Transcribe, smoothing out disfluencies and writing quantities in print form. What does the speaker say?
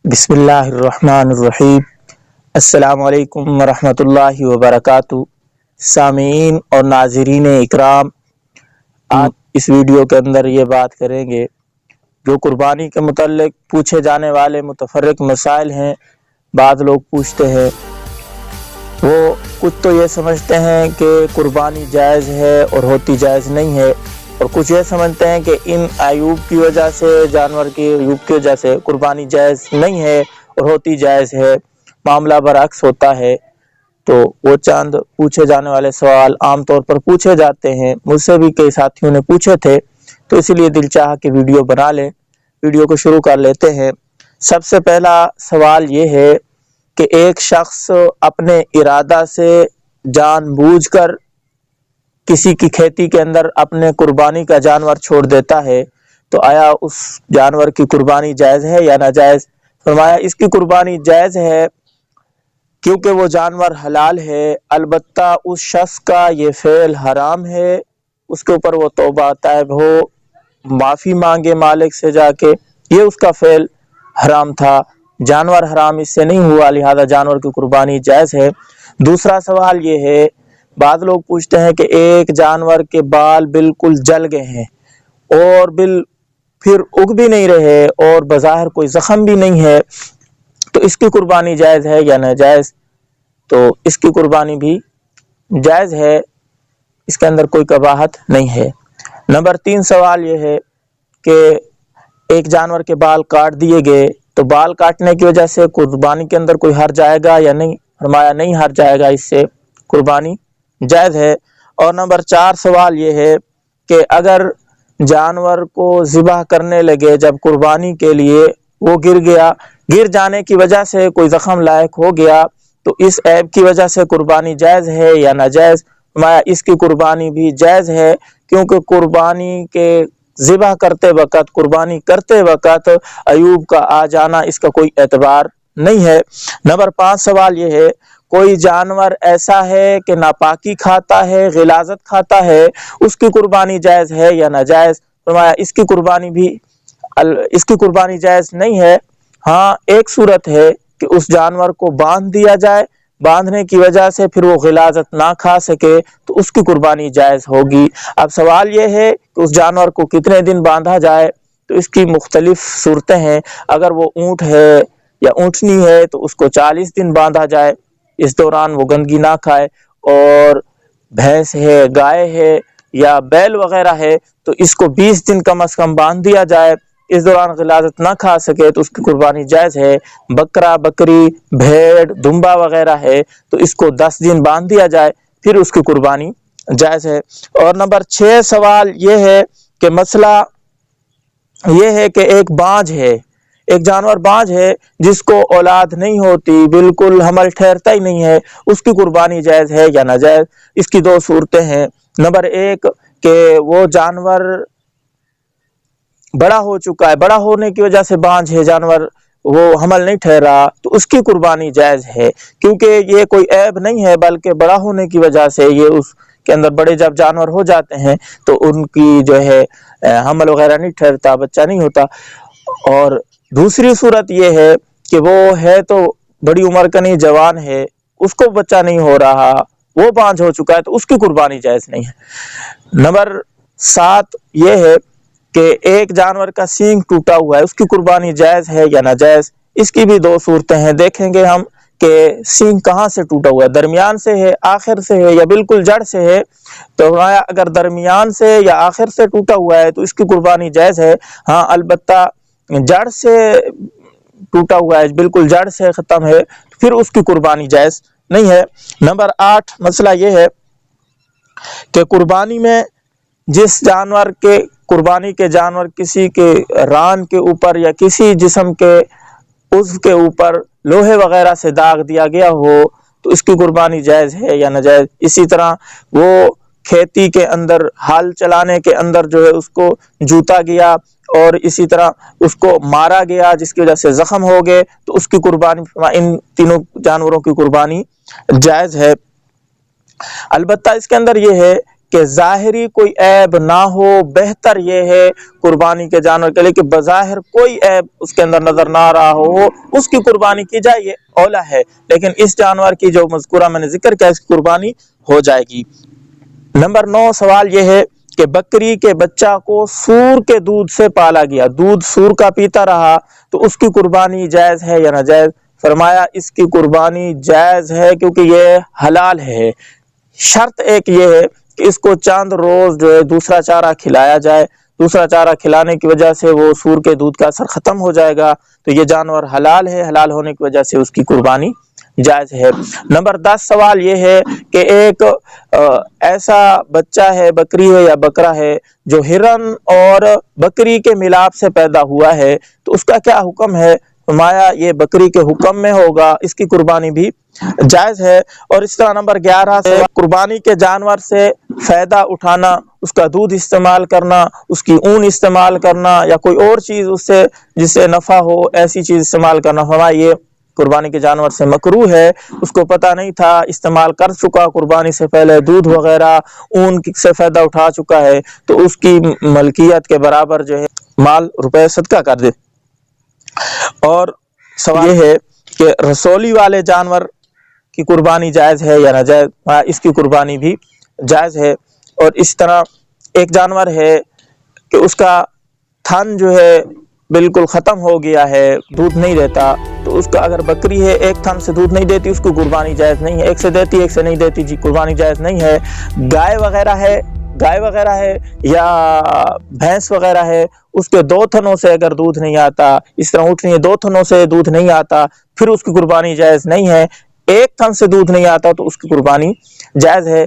بسم اللہ الرحمن الرحیم۔ السلام علیکم ورحمۃ اللہ وبرکاتہ۔ سامعین اور ناظرین اکرام، آج اس ویڈیو کے اندر یہ بات کریں گے جو قربانی کے متعلق پوچھے جانے والے متفرق مسائل ہیں۔ بعض لوگ پوچھتے ہیں، وہ کچھ تو یہ سمجھتے ہیں کہ قربانی جائز ہے اور ہوتی جائز نہیں ہے، اور کچھ یہ سمجھتے ہیں کہ ان عیوب کی وجہ سے، جانور کی عیوب کی وجہ سے قربانی جائز نہیں ہے اور ہوتی جائز ہے۔ معاملہ برعکس ہوتا ہے۔ تو وہ چند پوچھے جانے والے سوال عام طور پر پوچھے جاتے ہیں، مجھ سے بھی کئی ساتھیوں نے پوچھے تھے، تو اسی لیے دل چاہا کہ ویڈیو بنا لیں۔ ویڈیو کو شروع کر لیتے ہیں۔ سب سے پہلا سوال یہ ہے کہ ایک شخص اپنے ارادہ سے جان بوجھ کر کسی کی کھیتی کے اندر اپنے قربانی کا جانور چھوڑ دیتا ہے، تو آیا اس جانور کی قربانی جائز ہے یا ناجائز؟ فرمایا اس کی قربانی جائز ہے، کیونکہ وہ جانور حلال ہے، البتہ اس شخص کا یہ فعل حرام ہے۔ اس کے اوپر وہ توبہ طائب ہو، معافی مانگے مالک سے جا کے، یہ اس کا فعل حرام تھا، جانور حرام اس سے نہیں ہوا، لہذا جانور کی قربانی جائز ہے۔ دوسرا سوال یہ ہے، بعض لوگ پوچھتے ہیں کہ ایک جانور کے بال بالکل جل گئے ہیں اور پھر اگ بھی نہیں رہے اور بظاہر کوئی زخم بھی نہیں ہے، تو اس کی قربانی جائز ہے یا ناجائز؟ تو اس کی قربانی بھی جائز ہے، اس کے اندر کوئی قباحت نہیں ہے۔ نمبر 3 سوال یہ ہے کہ ایک جانور کے بال کاٹ دیے گئے، تو بال کاٹنے کی وجہ سے قربانی کے اندر کوئی حرج آئے گا یا نہیں؟ فرمایا نہیں حرج آئے گا، اس سے قربانی جائز ہے۔ اور نمبر 4 سوال یہ ہے کہ اگر جانور کو ذبح کرنے لگے جب قربانی کے لیے، وہ گر جانے کی وجہ سے کوئی زخم لائق ہو گیا، تو اس عیب کی وجہ سے قربانی جائز ہے یا ناجائز؟ فرمایا اس کی قربانی بھی جائز ہے، کیونکہ قربانی کے ذبح قربانی کرتے وقت عیوب کا آ جانا اس کا کوئی اعتبار نہیں ہے۔ نمبر 5 سوال یہ ہے، کوئی جانور ایسا ہے کہ ناپاکی کھاتا ہے، غلاظت کھاتا ہے، اس کی قربانی جائز ہے یا ناجائز؟ فرمایا اس کی قربانی جائز نہیں ہے۔ ہاں، ایک صورت ہے کہ اس جانور کو باندھ دیا جائے، باندھنے کی وجہ سے پھر وہ غلاظت نہ کھا سکے، تو اس کی قربانی جائز ہوگی۔ اب سوال یہ ہے کہ اس جانور کو کتنے دن باندھا جائے، تو اس کی مختلف صورتیں ہیں۔ اگر وہ اونٹ ہے یا اونٹنی ہے تو اس کو 40 دن باندھا جائے، اس دوران وہ گندگی نہ کھائے، اور بھینس ہے، گائے ہے یا بیل وغیرہ ہے تو اس کو 20 دن کم از کم باندھ دیا جائے، اس دوران غلاظت نہ کھا سکے تو اس کی قربانی جائز ہے۔ بکرا، بکری، بھیڑ، دمبا وغیرہ ہے تو اس کو 10 دن باندھ دیا جائے، پھر اس کی قربانی جائز ہے۔ اور نمبر 6 سوال یہ ہے کہ مسئلہ یہ ہے کہ ایک جانور بانجھ ہے جس کو اولاد نہیں ہوتی، بالکل حمل ٹھہرتا ہی نہیں ہے، اس کی قربانی جائز ہے یا ناجائز؟ اس کی 2 صورتیں ہیں۔ نمبر 1 کہ وہ جانور بڑا ہو چکا ہے، بڑا ہونے کی وجہ سے بانجھ ہے جانور، وہ حمل نہیں ٹھہرا، تو اس کی قربانی جائز ہے، کیونکہ یہ کوئی عیب نہیں ہے، بلکہ بڑا ہونے کی وجہ سے یہ اس کے اندر بڑے جب جانور ہو جاتے ہیں تو ان کی جو ہے حمل وغیرہ نہیں ٹھہرتا، بچہ نہیں ہوتا۔ اور دوسری صورت یہ ہے کہ وہ ہے تو بڑی عمر کا نہیں، جوان ہے، اس کو بچہ نہیں ہو رہا، وہ بانجھ ہو چکا ہے، تو اس کی قربانی جائز نہیں ہے۔ نمبر 7 یہ ہے کہ ایک جانور کا سینگ ٹوٹا ہوا ہے، اس کی قربانی جائز ہے یا ناجائز؟ اس کی بھی 2 صورتیں ہیں، دیکھیں گے ہم کہ سینگ کہاں سے ٹوٹا ہوا ہے، درمیان سے ہے، آخر سے ہے یا بالکل جڑ سے ہے؟ تو اگر درمیان سے یا آخر سے ٹوٹا ہوا ہے تو اس کی قربانی جائز ہے۔ ہاں، البتہ جڑ سے ٹوٹا ہوا ہے، بالکل جڑ سے ختم ہے، پھر اس کی قربانی جائز نہیں ہے۔ نمبر 8 مسئلہ یہ ہے کہ قربانی میں جس جانور کے قربانی کے جانور کسی کے ران کے اوپر یا کسی جسم کے عضو کے اوپر لوہے وغیرہ سے داغ دیا گیا ہو تو اس کی قربانی جائز ہے یا ناجائز؟ اسی طرح وہ کھیتی کے اندر ہل چلانے کے اندر جو ہے اس کو جوتا گیا اور اسی طرح اس کو مارا گیا جس کی وجہ سے زخم ہو گئے، تو اس کی قربانی، ان تینوں جانوروں کی قربانی جائز ہے۔ البتہ اس کے اندر یہ ہے کہ ظاہری کوئی عیب نہ ہو، بہتر یہ ہے قربانی کے جانور کے لیے کہ بظاہر کوئی عیب اس کے اندر نظر نہ آ رہا ہو، اس کی قربانی کی جائے، یہ اولا ہے۔ لیکن اس جانور کی جو مذکورہ میں نے ذکر کیا، اس کی قربانی ہو جائے گی۔ نمبر 9 سوال یہ ہے کہ بکری کے بچہ کو سور کے دودھ سے پالا گیا، دودھ سور کا پیتا رہا، تو اس کی قربانی جائز ہے یا ناجائز؟ فرمایا اس کی قربانی جائز ہے، کیونکہ یہ حلال ہے۔ شرط ایک یہ ہے کہ اس کو چند روز جو ہے دوسرا چارہ کھلایا جائے، دوسرا چارہ کھلانے کی وجہ سے وہ سور کے دودھ کا اثر ختم ہو جائے گا، تو یہ جانور حلال ہے، حلال ہونے کی وجہ سے اس کی قربانی جائز ہے۔ نمبر 10 سوال یہ ہے کہ ایک ایسا بچہ ہے، بکری ہے یا بکرا ہے، جو ہرن اور بکری کے ملاپ سے پیدا ہوا ہے، تو اس کا کیا حکم ہے؟ فرمایا یہ بکری کے حکم میں ہوگا، اس کی قربانی بھی جائز ہے۔ اور اس طرح نمبر 11 سے قربانی کے جانور سے فائدہ اٹھانا، اس کا دودھ استعمال کرنا، اس کی اون استعمال کرنا، یا کوئی اور چیز اس سے جس سے نفع ہو ایسی چیز استعمال کرنا، فرمایا یہ قربانی کے جانور سے مکروہ ہے۔ اس کو پتہ نہیں تھا، استعمال کر چکا قربانی سے پہلے، دودھ وغیرہ اون سے فائدہ اٹھا چکا ہے، تو اس کی ملکیت کے برابر جو ہے مال روپے صدقہ کر دے۔ اور سوال یہ ہے کہ رسولی والے جانور کی قربانی جائز ہے یا ناجائز؟ اس کی قربانی بھی جائز ہے۔ اور اس طرح ایک جانور ہے کہ اس کا تھن جو ہے بالکل ختم ہو گیا ہے، دودھ نہیں دیتا، تو اس کا اگر بکری ہے ایک تھن سے دودھ نہیں دیتی، اس کو قربانی جائز نہیں ہے۔ ایک سے دیتی ایک سے نہیں دیتی، جی قربانی جائز نہیں ہے۔ گائے وغیرہ ہے یا بھینس وغیرہ ہے، اس کے 2 تھنوں سے اگر دودھ نہیں آتا، اس طرح اونٹنی ہے 2 تھنوں سے دودھ نہیں آتا، پھر اس کی قربانی جائز نہیں ہے۔ ایک تھن سے دودھ نہیں آتا تو اس کی قربانی جائز ہے۔